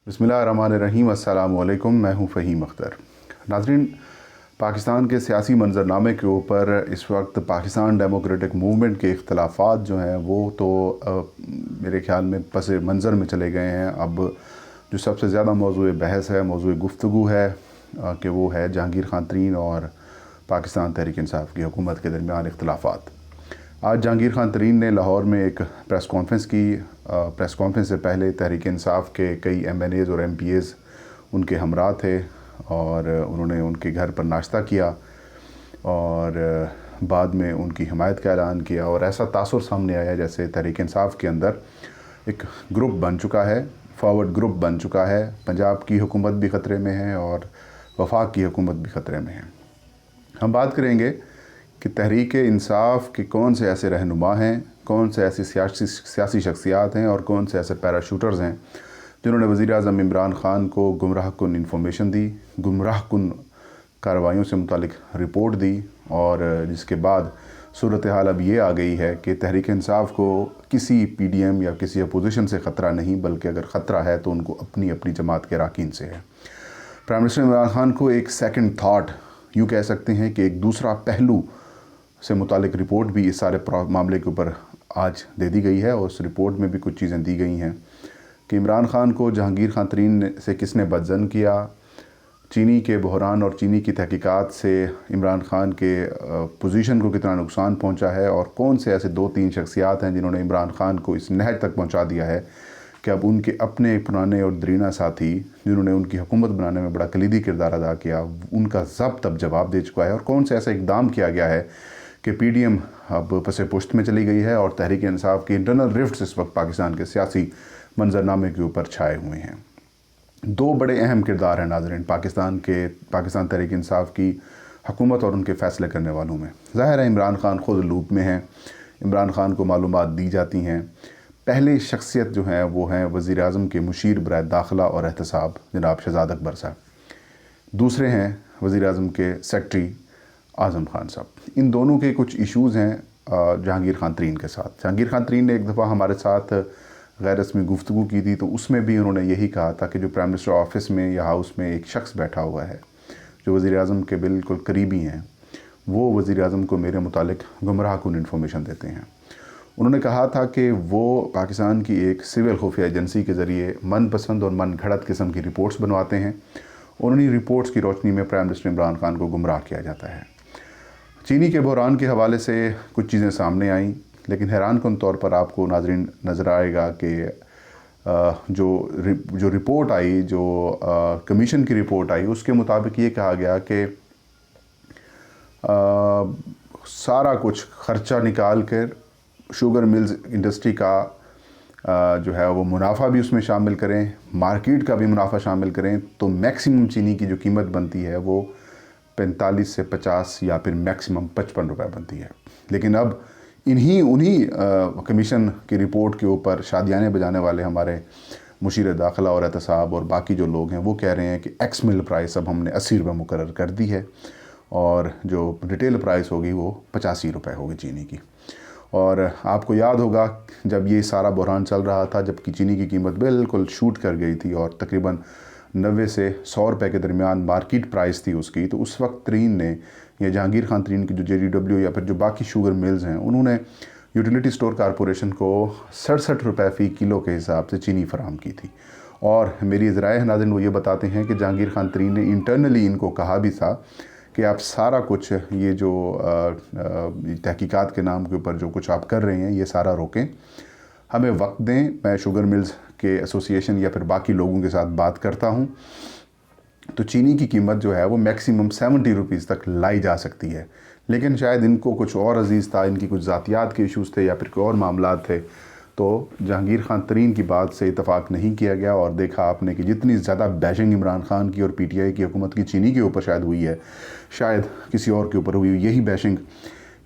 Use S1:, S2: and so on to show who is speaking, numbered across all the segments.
S1: बिस्मिल्लाहिर्रहमानिर्रहीम। अस्सलामु अलैकुम। मैं हूं फ़हीम अख्तर। नाज़रीन, पाकिस्तान के सियासी मंजरनामे के ऊपर इस वक्त पाकिस्तान डेमोक्रेटिक मूवमेंट के इख्तलाफात जो हैं वो तो मेरे ख़्याल में पस मंज़र में चले गए हैं। अब जो सबसे ज़्यादा मौज़ूए बहस है, मौज़ूए गुफ्तगू है कि वो है जहांगीर खान तरीन और पाकिस्तान तहरीक इंसाफ की हुकूमत के दरमियान इख्तलाफात। आज जहांगीर खान तरीन ने लाहौर में एक प्रेस कॉन्फ्रेंस की। प्रेस कॉन्फ्रेंस से पहले तहरीक इंसाफ के कई MNAs और MPAs उनके हमरा थे और उन्होंने उनके घर पर नाश्ता किया और बाद में उनकी हिमायत का ऐलान किया। और ऐसा तासुर सामने आया जैसे तहरीक इंसाफ के अंदर एक ग्रुप बन चुका है, फॉरवर्ड ग्रुप बन चुका है। पंजाब की हुकूमत भी ख़तरे में है और वफाक की हुकूमत भी ख़तरे में है। हम बात करेंगे कि तहरीक इंसाफ के कौन से ऐसे रहनुमा हैं, कौन से ऐसी सियासी शख्सियात हैं और कौन से ऐसे पैराशूटर्स हैं जिन्होंने वज़ीर-ए-आज़म इमरान ख़ान को गुमराह कुन इन्फॉर्मेशन दी, गुमराह कुन कार्रवाइयों से मुतालिक रिपोर्ट दी और जिसके बाद सूरत हाल अब ये आ गई है कि तहरीक इंसाफ को किसी PDM या किसी अपोजिशन से ख़तरा नहीं, बल्कि अगर ख़तरा है तो उनको अपनी अपनी जमात के अरकान से है। प्राइम मिनिस्टर इमरान ख़ान को एक सेकंड थाट, यूँ कह सकते हैं कि एक दूसरा पहलू से मुतालिक रिपोर्ट भी इस सारे मामले के ऊपर आज दे दी गई है। और उस रिपोर्ट में भी कुछ चीज़ें दी गई हैं कि इमरान ख़ान को जहांगीर खान तरीन से किसने बदज़न किया, चीनी के बहरान और चीनी की तहकीकात से इमरान ख़ान के पोजीशन को कितना नुकसान पहुंचा है और कौन से ऐसे 2-3 शख्सियात हैं जिन्होंने इमरान ख़ान को इस नहज तक पहुंचा दिया है कि अब उनके अपने पुराने और दरीना साथी जिन्होंने उनकी हुकूमत बनाने में बड़ा कलीदी किरदार अदा किया, उनका ज़ब्त अब जवाब दे चुका है। और कौन से ऐसा इकदाम किया गया है कि PDM अब पसे पुश्त में चली गई है और तहरीक इंसाफ की इंटरनल रिफ्ट्स इस वक्त पाकिस्तान के सियासी मंजरनामे के ऊपर छाए हुए हैं। 2 बड़े अहम किरदार हैं नाज़रीन पाकिस्तान तहरीक इंसाफ की हुकूमत और उनके फ़ैसले करने वालों में। ज़ाहिर है इमरान ख़ान ख़ुद लूप में हैं, इमरान ख़ान को मालूमात दी जाती हैं। पहली शख्सियत जो है वो हैं वज़ीर-ए-आज़म के मुशीर बराए दाखिला और एहतसाब जनाब शहजाद अकबर साहब। दूसरे हैं वज़ीर-ए-आज़म के सेक्रेटरी आज़म ख़ान साहब। इन दोनों के कुछ इश्यूज़ हैं जहांगीर खान तरीन के साथ। जहांगीर खान तरीन ने एक दफ़ा हमारे साथ गैर रस्मी गुफ्तगू की थी, तो उसमें भी उन्होंने यही कहा था कि जो प्राइम मिनिस्टर ऑफिस में या हाउस में एक शख्स बैठा हुआ है जो वज़ीर-ए-आज़म के बिल्कुल करीबी हैं, वो वज़ीर-ए-आज़म को मेरे मुतालिक गुमराह कुन इन्फॉर्मेशन देते हैं। उन्होंने कहा था कि वो पाकिस्तान की एक सिविल खुफिया एजेंसी के ज़रिए मनपसंद और मन घड़त किस्म की रिपोर्ट्स बनवाते हैं और उन्हीं रिपोर्ट्स की रोशनी में प्राइम मिनिस्टर इमरान ख़ान को गुमराह किया जाता है। चीनी के बहरान के हवाले से कुछ चीज़ें सामने आईं, लेकिन हैरान कुन तौर पर आपको नाज़रीन नज़र आएगा कि जो रिपोर्ट आई, जो कमीशन की रिपोर्ट आई, उसके मुताबिक ये कहा गया कि सारा कुछ ख़र्चा निकाल कर शुगर मिल्स इंडस्ट्री का जो है वो मुनाफा भी उसमें शामिल करें, मार्केट का भी मुनाफा शामिल करें, तो मैक्सिमम चीनी की जो कीमत बनती है वो 45 से 50 या फिर मैक्सिमम 55 रुपये बनती है। लेकिन अब उन्हीं कमीशन की रिपोर्ट के ऊपर शादियाने बजाने वाले हमारे मुशीर दाखिला और एहतसाब और बाकी जो लोग हैं वो कह रहे हैं कि एक्स मिल प्राइस अब हमने 80 रुपये मुकर्रर कर दी है और जो रिटेल प्राइस होगी वो 85 रुपये होगी चीनी की। और आपको याद होगा जब ये सारा बहरान चल रहा था, जबकि चीनी की कीमत बिल्कुल शूट कर गई थी और तकरीबन 90 से 100 रुपये के दरमियान मार्केट प्राइस थी उसकी, तो उस वक्त तरीन ने या जहांगीर खान तरीन की जो JDW या फिर जो बाकी शुगर मिल्स हैं उन्होंने यूटिलिटी स्टोर कॉरपोरेशन को 67 रुपये फ़ी किलो के हिसाब से चीनी फराहम की थी। और मेरी ज़राए नाज़रीन वो ये बताते हैं कि जहांगीर खान तरीन ने इंटरनली इनको कहा भी था कि आप सारा कुछ ये जो तहकीकात के नाम के ऊपर जो कुछ आप कर रहे हैं ये सारा रोकें, हमें वक्त दें, मैं शुगर मिल्स के एसोसिएशन या फिर बाकी लोगों के साथ बात करता हूँ, तो चीनी की कीमत जो है वो मैक्सिमम 70 रुपीज़ तक लाई जा सकती है। लेकिन शायद इनको कुछ और अजीज़ था, इनकी कुछ ज़ातियात के इशूज़ थे या फिर कोई और मामला थे, तो जहांगीर खान तरीन की बात से इतफ़ाक़ नहीं किया गया। और देखा आपने कि जितनी ज़्यादा बैशिंग इमरान ख़ान की और PTI की हुकूमत की चीनी के ऊपर शायद हुई है, शायद किसी और के ऊपर हुई, यही बैशिंग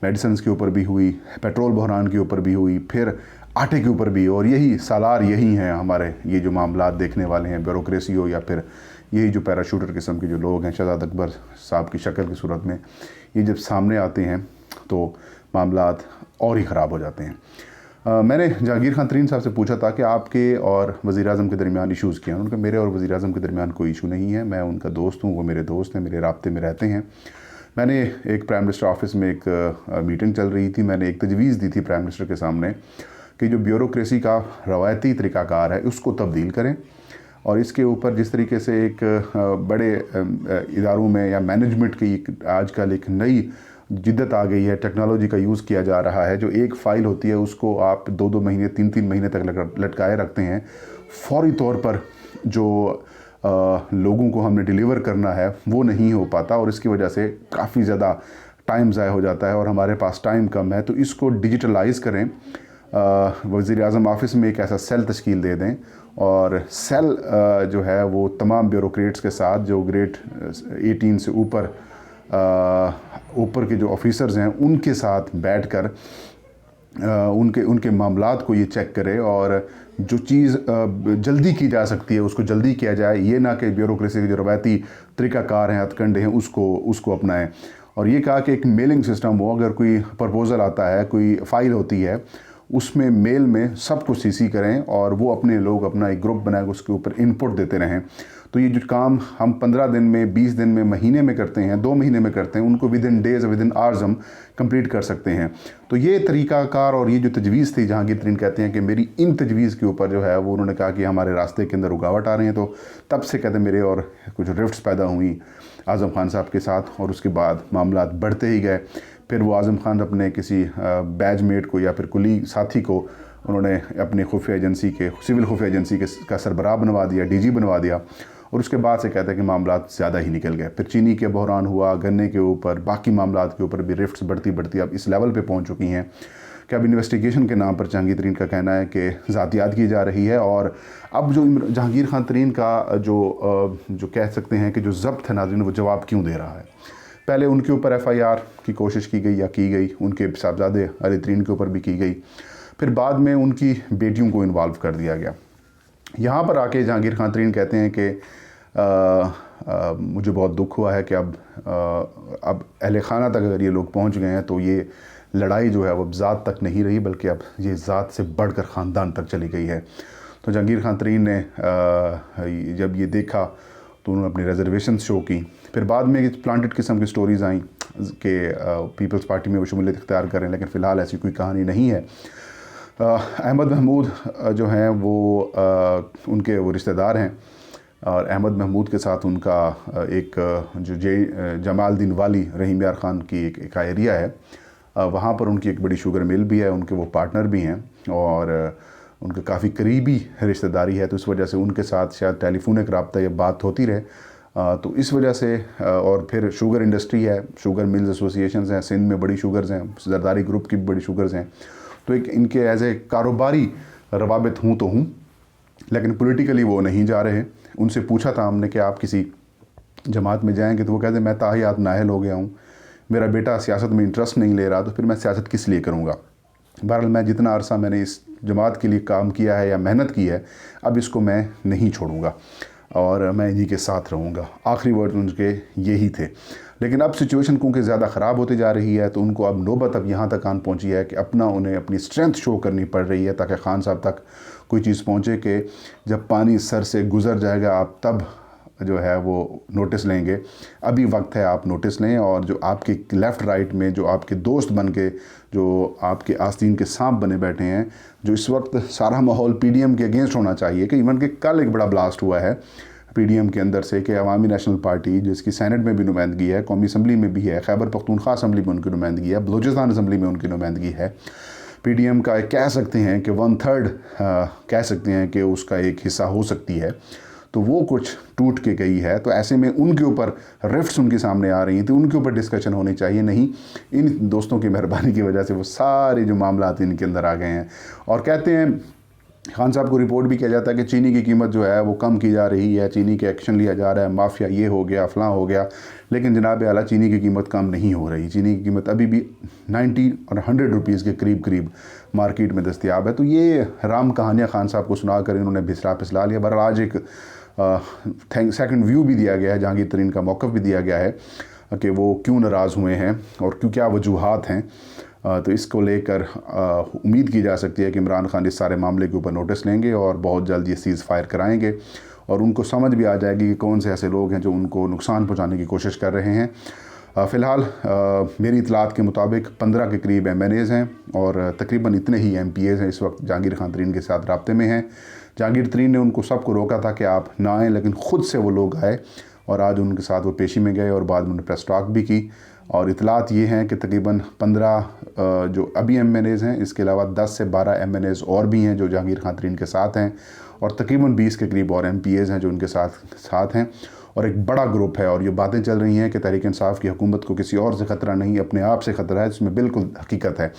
S1: मेडिसिन्स के ऊपर भी हुई, पेट्रोल बहरान के ऊपर भी हुई, फिर आटे के ऊपर भी, और यही सालार यही हैं हमारे ये जो मामलात देखने वाले हैं, ब्यूरोक्रेसी हो या फिर यही जो पैराशूटर किस्म के जो लोग हैं शहजाद अकबर साहब की शक्ल की सूरत में, ये जब सामने आते हैं तो मामलात और ही ख़राब हो जाते हैं। मैंने जहांगीर खान तरीन साहब से पूछा था कि आपके और वज़ीर-ए-आज़म के दरमियान इश्यूज़ क्या हैं। उन्होंने कहा मेरे और वज़ीर-ए-आज़म के दरमियान कोई इशू नहीं है, मैं उनका दोस्त हूँ, वो मेरे दोस्त हैं, मेरे राब्ते में रहते हैं। मैंने एक प्राइम मिनिस्टर ऑफिस में एक मीटिंग चल रही थी, मैंने एक तजवीज़ दी थी प्राइम मिनिस्टर के सामने कि जो ब्यूरोक्रेसी का रवायती तरीक़ाकार है उसको तब्दील करें, और इसके ऊपर जिस तरीके से एक बड़े इदारों में या मैनेजमेंट की आजकल एक नई जिद्दत आ गई है, टेक्नोलॉजी का यूज़ किया जा रहा है, जो एक फ़ाइल होती है उसको आप 2-2 महीने 3-3 महीने तक लटकाए रखते हैं, फ़ौरी तौर पर जो लोगों को हमने डिलीवर करना है वो नहीं हो पाता, और इसकी वजह से काफ़ी ज़्यादा टाइम ज़ाया हो जाता है और हमारे पास टाइम कम है। तो इसको डिजिटलाइज़ करें, वज़ीर-ए-आज़म ऑफिस में एक ऐसा सेल तश्कील दे दें, और सेल जो है वो तमाम ब्यूरोक्रेट्स के साथ जो ग्रेड 18 से ऊपर के जो ऑफिसर्स हैं उनके साथ बैठकर उनके मामलात को ये चेक करे, और जो चीज़ जल्दी की जा सकती है उसको जल्दी किया जाए, ये ना कि ब्यूरोक्रेसी के जो रवायती तरीक़ाकार हैं, हथकंडे हैं, उसको अपनाएं। और ये कहा कि एक मेलिंग सिस्टम हो, अगर कोई प्रपोज़ल आता है, कोई फ़ाइल होती है, उसमें मेल में सब कुछ सीसी करें और वो अपने लोग अपना एक ग्रुप बनाए उसके ऊपर इनपुट देते रहें। तो ये जो काम हम 15 दिन में, 20 दिन में, महीने में करते हैं, 2 महीने में करते हैं, उनको with in days, with in hours हम कंप्लीट कर सकते हैं। तो ये तरीक़ाकार और ये जो तजवीज़ थी, जहांगीर तरीन कहते हैं कि मेरी इन तजवीज़ के ऊपर जो है वो उन्होंने कहा कि हमारे रास्ते के अंदर रुकावट आ रही है, तो तब से कहते मेरे और कुछ रिफ्ट्स पैदा हुई आज़म खान साहब के साथ, और उसके बाद मामलात बढ़ते ही गए। फिर वो आज़म खान अपने किसी बैचमेट को या फिर कुली साथी को उन्होंने अपने खुफिया एजेंसी के, सिविल खुफिया एजेंसी का सरबराह बनवा दिया, डीजी बनवा दिया, और उसके बाद से कहते हैं कि मामलात ज़्यादा ही निकल गए। फिर चीनी के बहरान हुआ, गन्ने के ऊपर, बाकी मामलात के ऊपर भी रिफ्ट्स बढ़ती अब इस लेवल पे पहुंच चुकी हैं कि अब इन्वेस्टिगेशन के नाम पर जहांगीर तरीन का कहना है कि ज़ातियात की जा रही है। और अब जो जहांगीर खान तरीन का जो कह सकते हैं कि जो ज़ब्त है नाज़रीन, वो जवाब क्यों दे रहा है। पहले उनके ऊपर FIR की कोशिश की गई या की गई, उनके साहबजादे अली तरीन के ऊपर भी की गई, फिर बाद में उनकी बेटियों को इन्वॉल्व कर दिया गया। यहाँ पर आके जहांगीर खान तरीन कहते हैं कि मुझे बहुत दुख हुआ है कि अब अहले खाना तक अगर ये लोग पहुँच गए हैं तो ये लड़ाई जो है वो अब ज़ात तक नहीं रही, बल्कि अब ये ज़ात से बढ़कर ख़ानदान तक चली गई है। तो जहांगीर खान तरीन ने जब ये देखा तो उन्होंने अपनी रिजर्वेशन शो की। फिर बाद में प्लांटेड किस्म की स्टोरीज़ आई कि पीपल्स पार्टी में वो शमूलियत इख्तियार करें, लेकिन फ़िलहाल ऐसी कोई कहानी नहीं है। अहमद महमूद जो हैं वो उनके वो रिश्तेदार हैं, और अहमद महमूद के साथ उनका एक जो जमालुद्दीन वाली रहीम यार ख़ान की एक एरिया है, वहाँ पर उनकी एक बड़ी शुगर मिल भी है, उनके वो पार्टनर भी हैं और उनके काफ़ी करीबी रिश्तेदारी है। तो इस वजह से उनके साथ शायद टेलीफोनिक रब्ता या बात होती रहे, तो इस वजह से। और फिर शुगर इंडस्ट्री है, शुगर मिल्स एसोसिएशंस हैं, सिंध में बड़ी शुगर्स हैं, जरदारी ग्रुप की बड़ी शुगर्स हैं। तो एक इनके एज ए कारोबारी रवाबित हूँ तो हूँ, लेकिन पॉलिटिकली वो नहीं जा रहे। उनसे पूछा था हमने कि आप किसी जमात में जाएंगे, तो वो कहते मैं ताहियात नाहल हो गया हूँ, मेरा बेटा सियासत में इंटरेस्ट नहीं ले रहा, तो फिर मैं सियासत किस लिए करूँगा। बहरहाल मैं जितना अरसा मैंने इस जमात के लिए काम किया है या मेहनत की है, अब इसको मैं नहीं छोड़ूंगा और मैं इन्हीं के साथ रहूँगा। आखिरी वर्ड उनके यही थे। लेकिन अब सिचुएशन क्योंकि ज़्यादा ख़राब होती जा रही है, तो उनको अब नौबत अब यहाँ तक आन पहुँची है कि उन्हें अपनी स्ट्रेंथ शो करनी पड़ रही है, ताकि खान साहब तक कोई चीज़ पहुँचे कि जब पानी सर से गुज़र जाएगा आप तब जो है वो नोटिस लेंगे। अभी वक्त है, आप नोटिस लें। और जो आपके लेफ़्ट राइट में जो आपके दोस्त बन के, जो आपके आस्तीन के सांप बने बैठे हैं, जो इस वक्त सारा माहौल PDM के अगेंस्ट होना चाहिए, कि इवन कि कल एक बड़ा ब्लास्ट हुआ है PDM के अंदर से कि अवामी नेशनल पार्टी, जिसकी सेनेट में भी नुमाइंदगी है, कौमी असम्बली में भी है, खैबर पख्तूनख्वा असम्बली में उनकी नुमाइंदगी है, बलूचिस्तान असम्बली में उनकी नुमाइंदगी है, PDM का कह सकते हैं कि 1/3 कह सकते हैं कि उसका एक हिस्सा हो सकती है, तो वो कुछ टूट के गई है। तो ऐसे में उनके ऊपर रिफ्ट्स उनके सामने आ रही हैं, तो उनके ऊपर डिस्कशन होनी चाहिए। नहीं, इन दोस्तों की मेहरबानी की वजह से वो सारे जो मामलात इनके अंदर आ गए हैं। और कहते हैं, खान साहब को रिपोर्ट भी किया जाता है कि चीनी की कीमत जो है वो कम की जा रही है, चीनी के एक्शन लिया जा रहा है, माफिया ये हो गया, फलां हो गया, लेकिन जनाब आला चीनी की कीमत कम नहीं हो रही। चीनी की कीमत अभी भी 90 और 100 रुपीज़ के करीब मार्केट में दस्तियाब है। तो ये राम कहानियाँ खान साहब को सुना कर इन्होंने फिसला लिया। बहरहाल आज एक सेकंड व्यू भी दिया गया है, जहांगीर तरीन का मौक़िफ़ भी दिया गया है कि वो क्यों नाराज़ हुए हैं और क्या वजूहात हैं। तो इसको लेकर उम्मीद की जा सकती है कि इमरान खान इस सारे मामले के ऊपर नोटिस लेंगे और बहुत जल्द ये सीज़ फायर कराएंगे और उनको समझ भी आ जाएगी कि कौन से ऐसे लोग हैं जो उनको नुकसान पहुंचाने की कोशिश कर रहे हैं। फ़िलहाल मेरी इतलात के मुताबिक 15 के करीब MNAs हैं और तकरीबन इतने ही MPAs हैं इस वक्त जहांगीर खान तरीन के साथ राब्ते में हैं। जहांगीर तरीन ने उनको सबको रोका था कि आप ना आएँ, लेकिन ख़ुद से वो लोग आए और आज उनके साथ वो पेशी में गए और बाद में उन्होंने प्रेस टॉक भी की। और इतलात ये हैं कि तकरीबन 15 जो अभी MNAs हैं, इसके अलावा 10 से 12 MNAs और भी हैं जो जहांगीर खान तरीन के साथ हैं और तकरीबन 20 के करीब और MPAs हैं जो उनके साथ हैं और एक बड़ा ग्रुप है। और ये बातें चल रही हैं कि तहरीक इंसाफ की हुकूमत को किसी और से ख़तरा नहीं, अपने आप से ख़तरा है, इसमें बिल्कुल हकीकत है।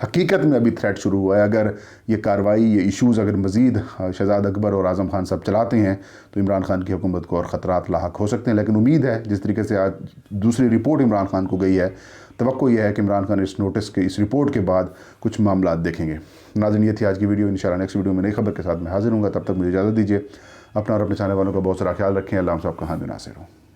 S1: हकीकत में अभी थ्रेट शुरू हुआ है। अगर ये कार्रवाई, ये इश्यूज़ अगर मज़ीद शहजाद अकबर और आज़म खान सब चलाते हैं तो इमरान खान की हुकूमत को और ख़तरात लाहक हो सकते हैं। लेकिन उम्मीद है, जिस तरीके से आज दूसरी रिपोर्ट इमरान खान को गई है, तवक्को यह है कि इमरान खान इस रिपोर्ट के बाद कुछ मामला देखेंगे। नाज़रीन, ये थी आज की वीडियो। इंशाल्लाह नेक्स्ट वीडियो में नई खबर के साथ मैं हाजिर हूँगा। तब तक मुझे इजाज़त दीजिए। अपना और अपने चाहने वालों का बहुत सारा ख्याल रखें। अल्लाह हम सबका हामी नासिर हो।